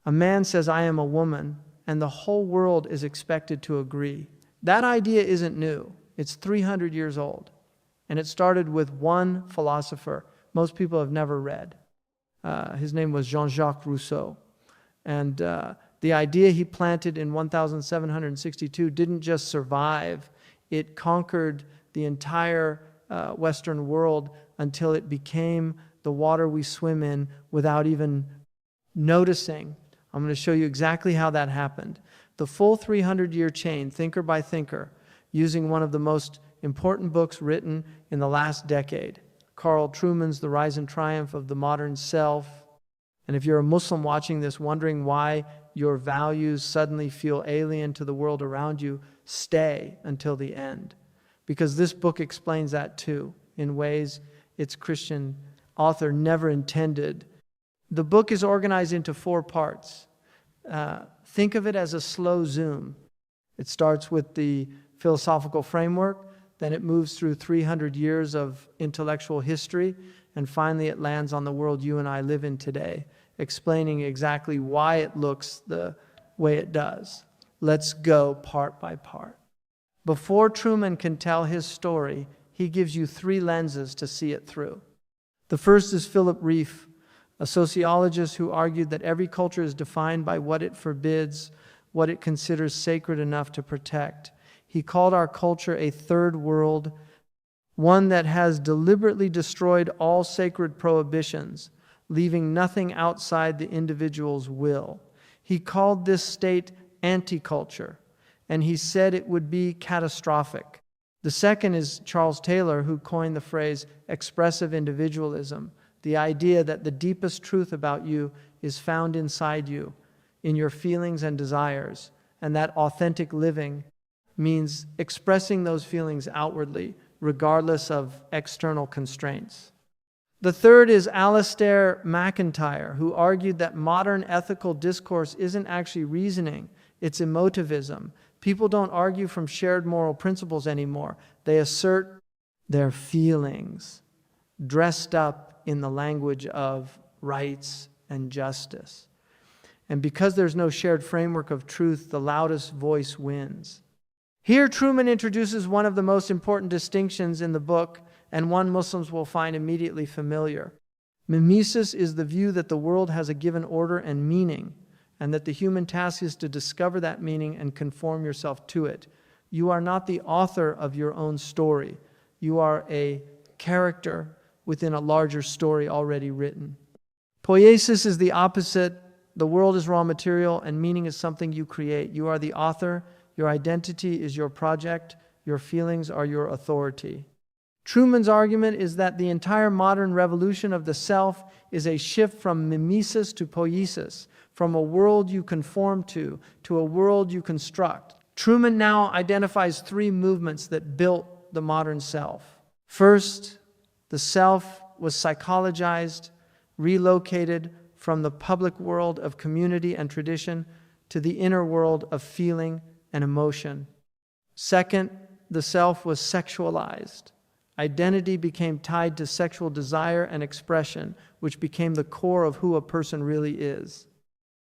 A man says, I am a woman, and the whole world is expected to agree. That idea isn't new. It's 300 years old. And it started with one philosopher most people have never read. His name was Jean-Jacques Rousseau. And the idea he planted in 1762 didn't just survive. It conquered the entire Western world until it became the water we swim in without even noticing. I'm going to show you exactly how that happened. The full 300-year chain, thinker by thinker, using one of the most important books written in the last decade, Carl Trueman's The Rise and Triumph of the Modern Self. And if you're a Muslim watching this, wondering why your values suddenly feel alien to the world around you, stay until the end. Because this book explains that too, in ways its Christian author never intended. The book is organized into 4 parts. Think of it as a slow zoom. It starts with the philosophical framework, then it moves through 300 years of intellectual history, and finally it lands on the world you and I live in today, explaining exactly why it looks the way it does. Let's go part by part. Before Trueman can tell his story, he gives you 3 lenses to see it through. The first is Philip Rieff, a sociologist who argued that every culture is defined by what it forbids, what it considers sacred enough to protect. He called our culture a third world, one that has deliberately destroyed all sacred prohibitions, leaving nothing outside the individual's will. He called this state anti-culture, and he said it would be catastrophic. The second is Charles Taylor, who coined the phrase expressive individualism, the idea that the deepest truth about you is found inside you, in your feelings and desires, and that authentic living means expressing those feelings outwardly, regardless of external constraints. The third is Alistair MacIntyre, who argued that modern ethical discourse isn't actually reasoning, it's emotivism. People don't argue from shared moral principles anymore. They assert their feelings, dressed up in the language of rights and justice. And because there's no shared framework of truth, the loudest voice wins. Here, Trueman introduces one of the most important distinctions in the book, and one Muslims will find immediately familiar. Mimesis is the view that the world has a given order and meaning, and that the human task is to discover that meaning and conform yourself to it. You are not the author of your own story. You are a character within a larger story already written. Poiesis is the opposite. The world is raw material, and meaning is something you create. You are the author. Your identity is your project. Your feelings are your authority. Trueman's argument is that the entire modern revolution of the self is a shift from mimesis to poiesis, from a world you conform to a world you construct. Trueman now identifies 3 movements that built the modern self. First, the self was psychologized, relocated from the public world of community and tradition to the inner world of feeling and emotion. Second, the self was sexualized. Identity became tied to sexual desire and expression, which became the core of who a person really is.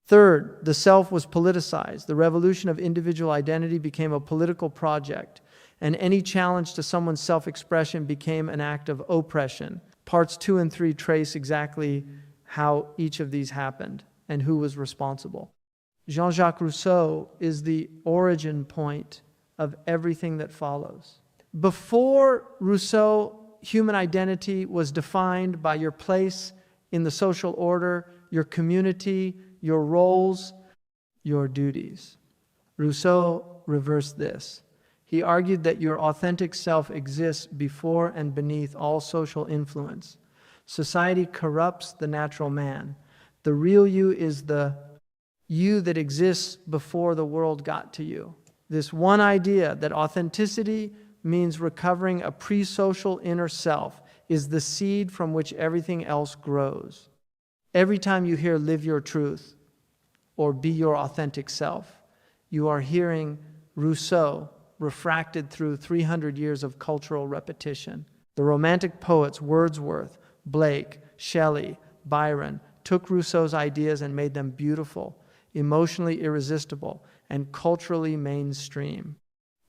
Third, the self was politicized. The revolution of individual identity became a political project, and any challenge to someone's self-expression became an act of oppression. Parts 2 and 3 trace exactly how each of these happened and who was responsible. Jean-Jacques Rousseau is the origin point of everything that follows. Before Rousseau, human identity was defined by your place in the social order, your community, your roles, your duties. Rousseau reversed this. He argued that your authentic self exists before and beneath all social influence. Society corrupts the natural man. The real you is the you that exists before the world got to you. This one idea that authenticity means recovering a pre-social inner self is the seed from which everything else grows. Every time you hear "live your truth" or "be your authentic self," you are hearing Rousseau refracted through 300 years of cultural repetition. The Romantic poets Wordsworth, Blake, Shelley, Byron took Rousseau's ideas and made them beautiful. emotionally irresistible, and culturally mainstream.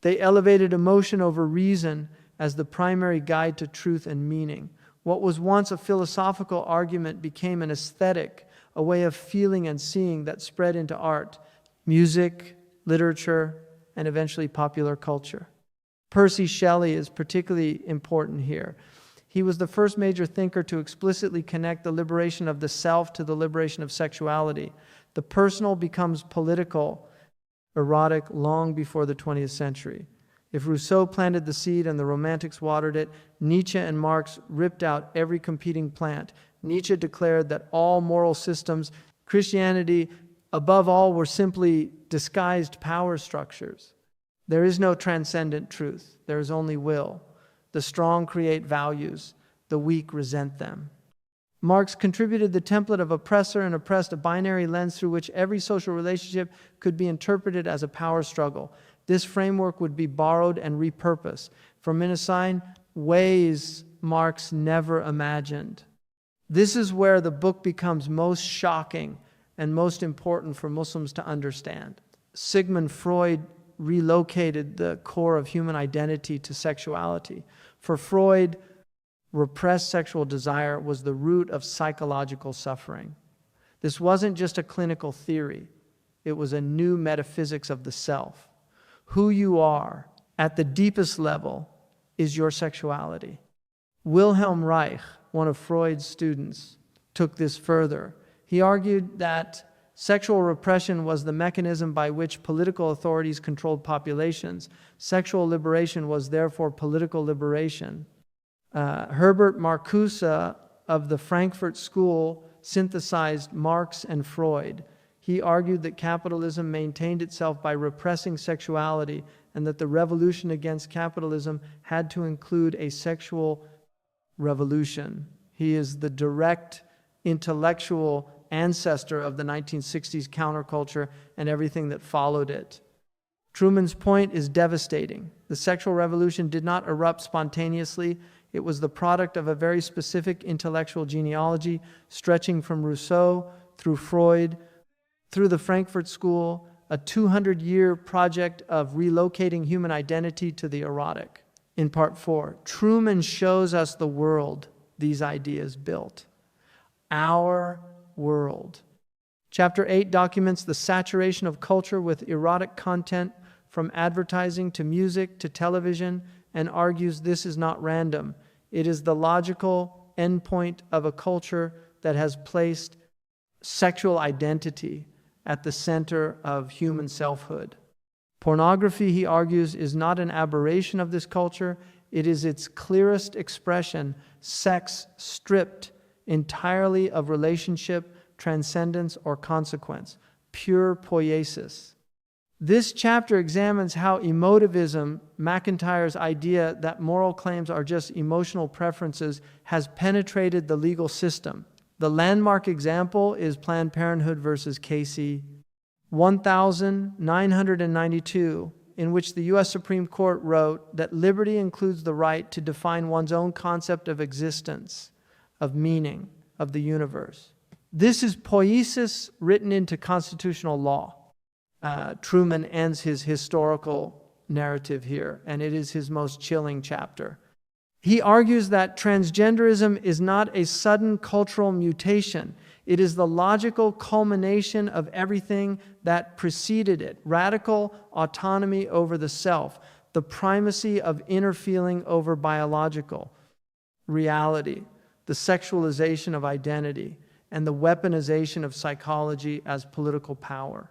They elevated emotion over reason as the primary guide to truth and meaning. What was once a philosophical argument became an aesthetic, a way of feeling and seeing that spread into art, music, literature, and eventually popular culture. Percy Shelley is particularly important here. He was the first major thinker to explicitly connect the liberation of the self to the liberation of sexuality. The personal becomes political, erotic, long before the 20th century. If Rousseau planted the seed and the Romantics watered it, Nietzsche and Marx ripped out every competing plant. Nietzsche declared that all moral systems, Christianity above all, were simply disguised power structures. There is no transcendent truth. There is only will. The strong create values. The weak resent them. Marx contributed the template of oppressor and oppressed, a binary lens through which every social relationship could be interpreted as a power struggle. This framework would be borrowed and repurposed from Minnesine ways Marx never imagined. This is where the book becomes most shocking and most important for Muslims to understand. Sigmund Freud relocated the core of human identity to sexuality. For Freud, repressed sexual desire was the root of psychological suffering. This wasn't just a clinical theory. It was a new metaphysics of the self. Who you are, at the deepest level, is your sexuality. Wilhelm Reich, one of Freud's students, took this further. He argued that sexual repression was the mechanism by which political authorities controlled populations. Sexual liberation was therefore political liberation. Herbert Marcuse of the Frankfurt School synthesized Marx and Freud. He argued that capitalism maintained itself by repressing sexuality and that the revolution against capitalism had to include a sexual revolution. He is the direct intellectual ancestor of the 1960s counterculture and everything that followed it. Trueman's point is devastating. The sexual revolution did not erupt spontaneously. It was the product of a very specific intellectual genealogy stretching from Rousseau through Freud, through the Frankfurt School, a 200-year project of relocating human identity to the erotic. In part 4, Trueman shows us the world these ideas built. Our world. Chapter 8 documents the saturation of culture with erotic content from advertising to music to television and argues this is not random. It is the logical endpoint of a culture that has placed sexual identity at the center of human selfhood. Pornography, he argues, is not an aberration of this culture. It is its clearest expression, sex stripped entirely of relationship, transcendence, or consequence, pure poiesis. This chapter examines how emotivism, McIntyre's idea that moral claims are just emotional preferences, has penetrated the legal system. The landmark example is Planned Parenthood versus Casey, 1992, in which the U.S. Supreme Court wrote that liberty includes the right to define one's own concept of existence, of meaning, of the universe. This is poiesis written into constitutional law. Trueman ends his historical narrative here, and it is his most chilling chapter. He argues that transgenderism is not a sudden cultural mutation. It is the logical culmination of everything that preceded it. Radical autonomy over the self, the primacy of inner feeling over biological reality, the sexualization of identity, and the weaponization of psychology as political power.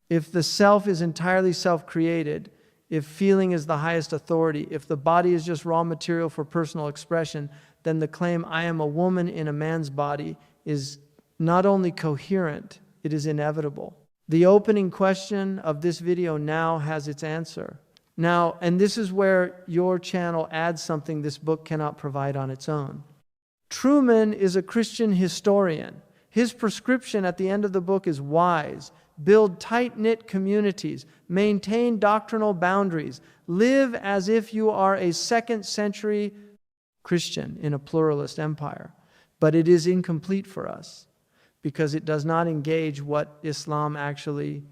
If the self is entirely self-created, if feeling is the highest authority, if the body is just raw material for personal expression, then the claim, I am a woman in a man's body, is not only coherent, it is inevitable. The opening question of this video now has its answer. Now, and this is where your channel adds something this book cannot provide on its own. Trueman is a Christian historian. His prescription at the end of the book is wise. Build tight-knit communities, maintain doctrinal boundaries, live as if you are a second-century Christian in a pluralist empire. But it is incomplete for us. because it does not engage what Islam actually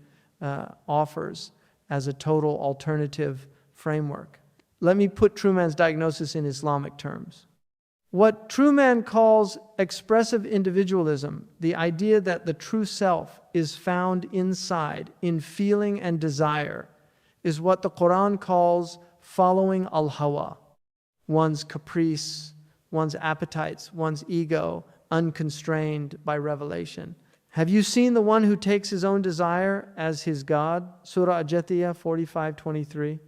offers as a total alternative framework. Let me put Trueman's diagnosis in Islamic terms. What Trueman calls expressive individualism, the idea that the true self is found inside, in feeling and desire, is what the Quran calls following al-hawa, one's caprice, one's appetites, one's ego, unconstrained by revelation. Have you seen the one who takes his own desire as his God? Surah Al-Jathiyah 45:23.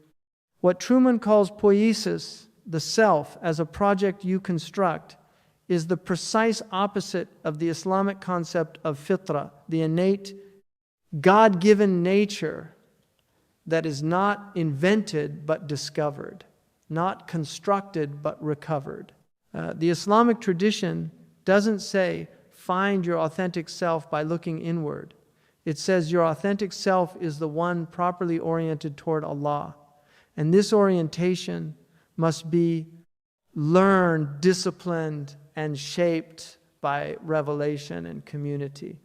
What Trueman calls poiesis, the self, as a project you construct, is the precise opposite of the Islamic concept of fitrah, the innate, God-given nature that is not invented but discovered, not constructed but recovered. The Islamic tradition doesn't say, find your authentic self by looking inward. It says your authentic self is the one properly oriented toward Allah. And this orientation must be learned, disciplined, and shaped by revelation and community.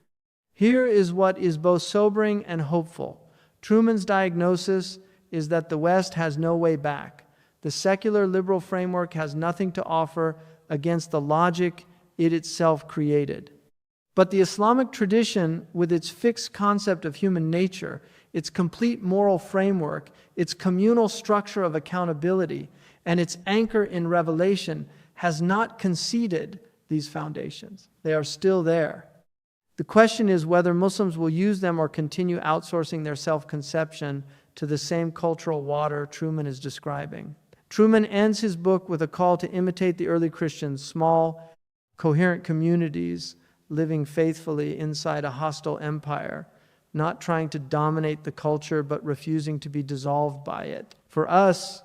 Here is what is both sobering and hopeful. Trueman's diagnosis is that the West has no way back. The secular liberal framework has nothing to offer against the logic it itself created. But the Islamic tradition, with its fixed concept of human nature, its complete moral framework, its communal structure of accountability, and its anchor in revelation, has not conceded these foundations. They are still there. The question is whether Muslims will use them or continue outsourcing their self-conception to the same cultural water Trueman is describing. Trueman ends his book with a call to imitate the early Christians, small, coherent communities living faithfully inside a hostile empire, not trying to dominate the culture but refusing to be dissolved by it. For us,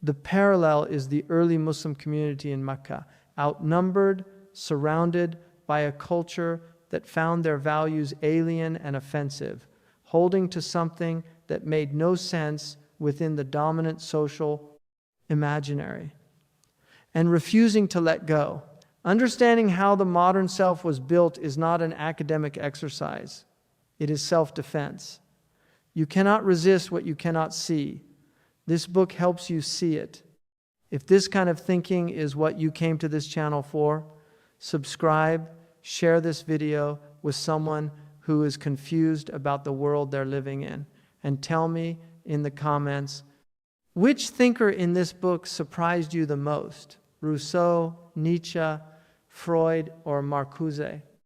the parallel is the early Muslim community in Mecca, outnumbered, surrounded by a culture that found their values alien and offensive, holding to something that made no sense within the dominant social imaginary, and refusing to let go. Understanding how the modern self was built is not an academic exercise. It is self-defense. You cannot resist what you cannot see. This book helps you see it. If this kind of thinking is what you came to this channel for, subscribe, share this video with someone who is confused about the world they're living in, and tell me in the comments, which thinker in this book surprised you the most? Rousseau, Nietzsche, Freud, or Marcuse?